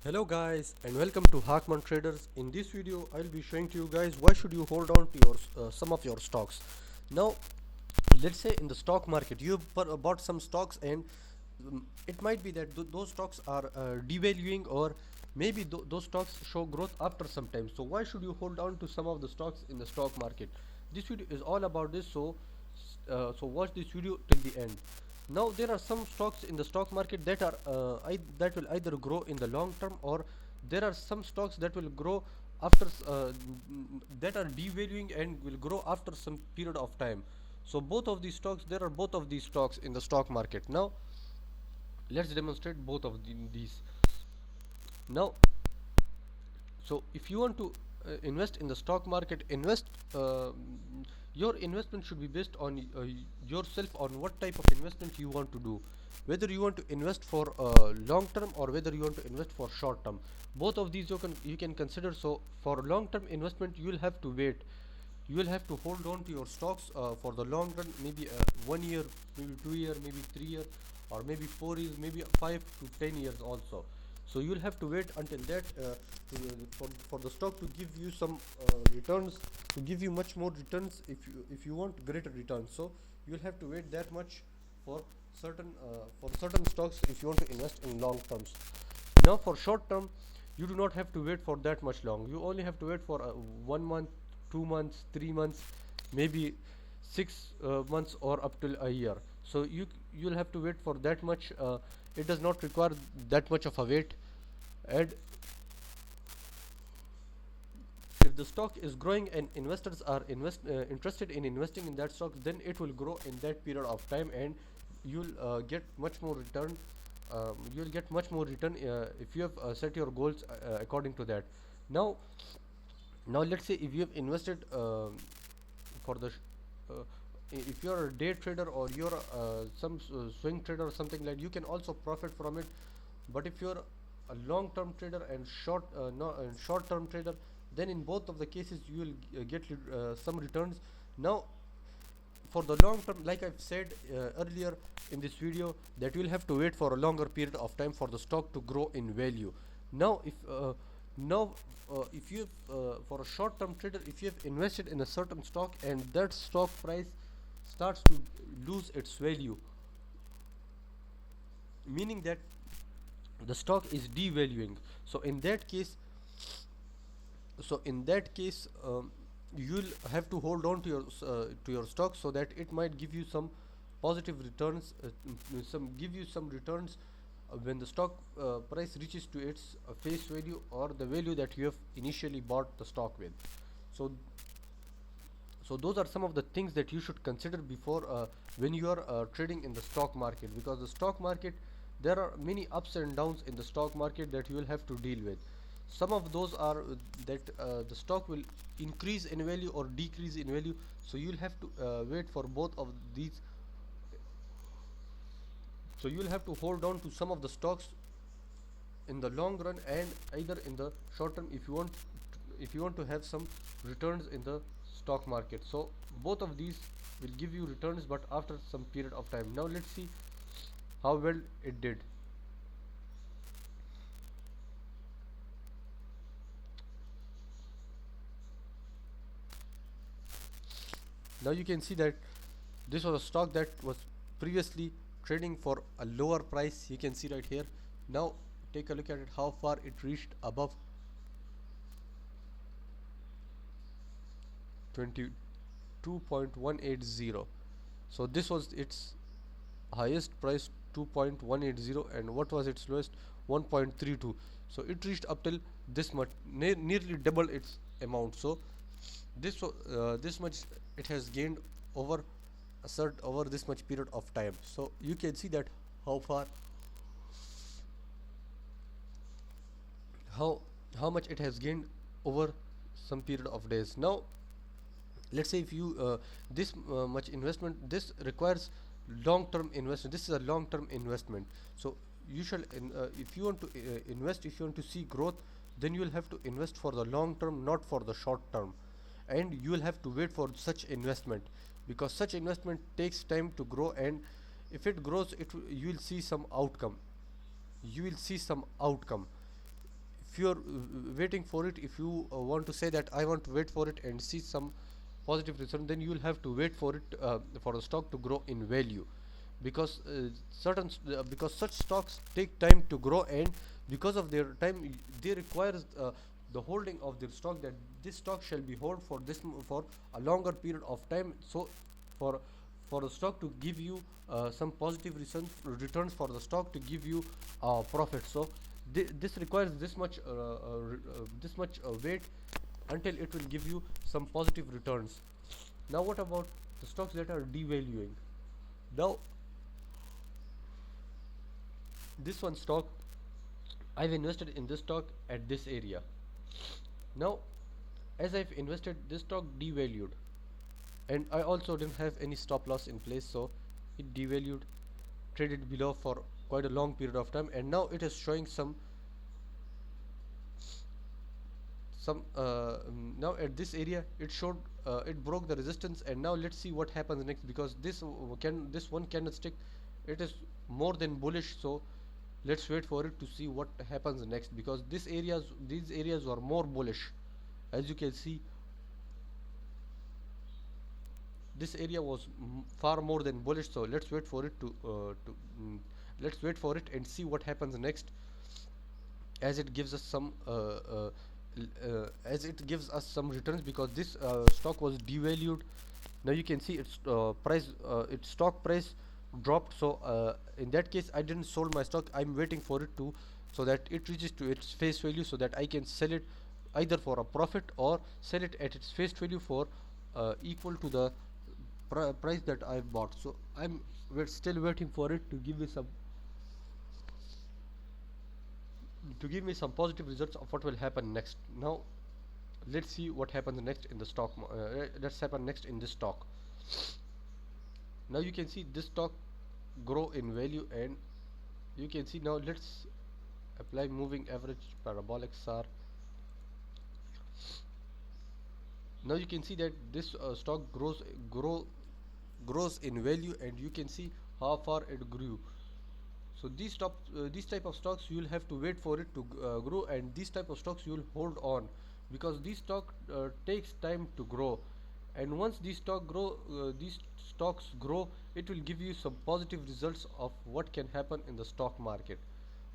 Hello guys and welcome to Hakmen Traders. In this video I'll be showing to you guys why should you hold on to your some of your stocks. Now let's say in the stock market you bought some stocks and it might be that those stocks are devaluing, or maybe those stocks show growth after some time. So why should you hold on to some of the stocks in the stock market? This video is all about this, so watch this video till the end. Now there are some stocks in the stock market that are that will either grow in the long term, or there are some stocks that will grow after that are devaluing and will grow after some period of time. So both of these stocks, there are both of these stocks in the stock market. Now let's demonstrate both of these. Now, so if you want to invest in the stock market, your investment should be based on yourself, on what type of investment you want to do, whether you want to invest for long term or whether you want to invest for short term. Both of these you can consider. So for long term investment you will have to wait, you will have to hold on to your stocks for the long run, maybe 1 year, maybe 2 year, maybe 3 year, or maybe 4 years, maybe 5 to 10 years also. So you will have to wait until that for the stock to give you some returns, to give you much more returns. If you want greater returns, so you will have to wait that much for certain stocks if you want to invest in long terms. Now for short term you do not have to wait for that much long. You only have to wait for 1 month, 2 months, 3 months, maybe 6 months, or up till a year. So you'll have to wait for that much. It does not require that much of a wait. And if the stock is growing and investors are interested in investing in that stock, then it will grow in that period of time, and you'll get much more return. You'll get much more return if you have set your goals according to that. Now now let's say if you have invested for the if you're a day trader, or you're some swing trader or something, like, you can also profit from it. But if you're a long term trader and short term trader, then in both of the cases you will get some returns. Now for the long term, like I've said earlier in this video, that you'll have to wait for a longer period of time for the stock to grow in value. Now now if you for a short term trader, if you have invested in a certain stock and that stock price starts to lose its value, meaning that the stock is devaluing, so in that case you'll have to hold on to your stock, so that it might give you some positive returns, some give you some returns when the stock price reaches to its face value, or the value that you have initially bought the stock with. So so those are some of the things that you should consider before when you are trading in the stock market, because the stock market, there are many ups and downs in the stock market that you will have to deal with. Some of those are that the stock will increase in value or decrease in value, so you'll have to wait for both of these. So you'll have to hold on to some of the stocks in the long run, and either in the short term, if you want to have some returns in the stock market. So both of these will give you returns, but after some period of time. Now let's see how well it did. Now you can see that this was a stock that was previously trading for a lower price. You can see right here. Now take a look at it, how far it reached above 22.180. So this was its highest price, 2.180, and what was its lowest, 1.32. So it reached up till this much, nearly double its amount. So this much it has gained over over this much period of time. So you can see that how far, how how much it has gained over some period of days. Now let's say if you this much investment, this requires long term investment. This is a long term investment. So you shall if you want to invest, if you want to see growth, then you will have to invest for the long term, not for the short term. And you will have to wait for such investment, because such investment takes time to grow, and if it grows, you will see some outcome. You will see some outcome. if you are waiting for it, if you want to say that I want to wait for it and see some positive return, then you will have to wait for it, for the stock to grow in value, because because such stocks take time to grow, and because of their time they require the holding of their stock, that this stock shall be held for for a longer period of time, so for the stock to give you some positive returns, for the stock to give you profit. So this requires this much wait until it will give you some positive returns. Now what about the stocks that are devaluing? Now this one stock, I've invested in this stock at this area. Now as I've invested, this stock devalued, and I also didn't have any stop loss in place, so it devalued, traded below for quite a long period of time, and now it is showing now at this area it showed, it broke the resistance, and now let's see what happens next, because this one candlestick, it is more than bullish. So let's wait for it to see what happens next, because these areas were more bullish. As you can see, this area was far more than bullish. So let's wait for it let's wait for it and see what happens next, as it gives us some returns, because this stock was devalued. Now you can see its stock price dropped. So in that case, I didn't sold my stock. I'm waiting for it to, so that it reaches to its face value, so that I can sell it either for a profit or sell it at its face value for equal to the price that I bought. So we're still waiting for it to give me some positive results of what will happen next. Now let's see what happens next in the stock. Let's happen next in this stock. Now you can see this stock grow in value, and you can see, now let's apply moving average parabolic SAR. Now you can see that this stock grows in value, and you can see how far it grew. So these type of stocks, you will have to wait for it to grow, and these type of stocks you will hold on, because these stock takes time to grow, and once these stocks grow, it will give you some positive results of what can happen in the stock market,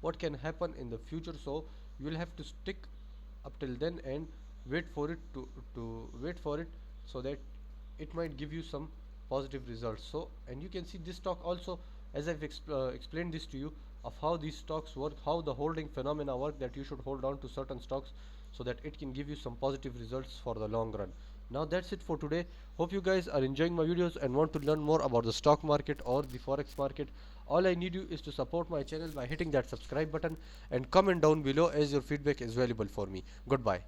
what can happen in the future. So you will have to stick up till then and wait for it so that it might give you some positive results. So, and you can see this stock also, as I've explained this to you, of how these stocks work, how the holding phenomena work, that you should hold on to certain stocks so that it can give you some positive results for the long run. Now that's it for today. Hope you guys are enjoying my videos and want to learn more about the stock market or the forex market. All I need you is to support my channel by hitting that subscribe button and comment down below, as your feedback is valuable for me. Goodbye.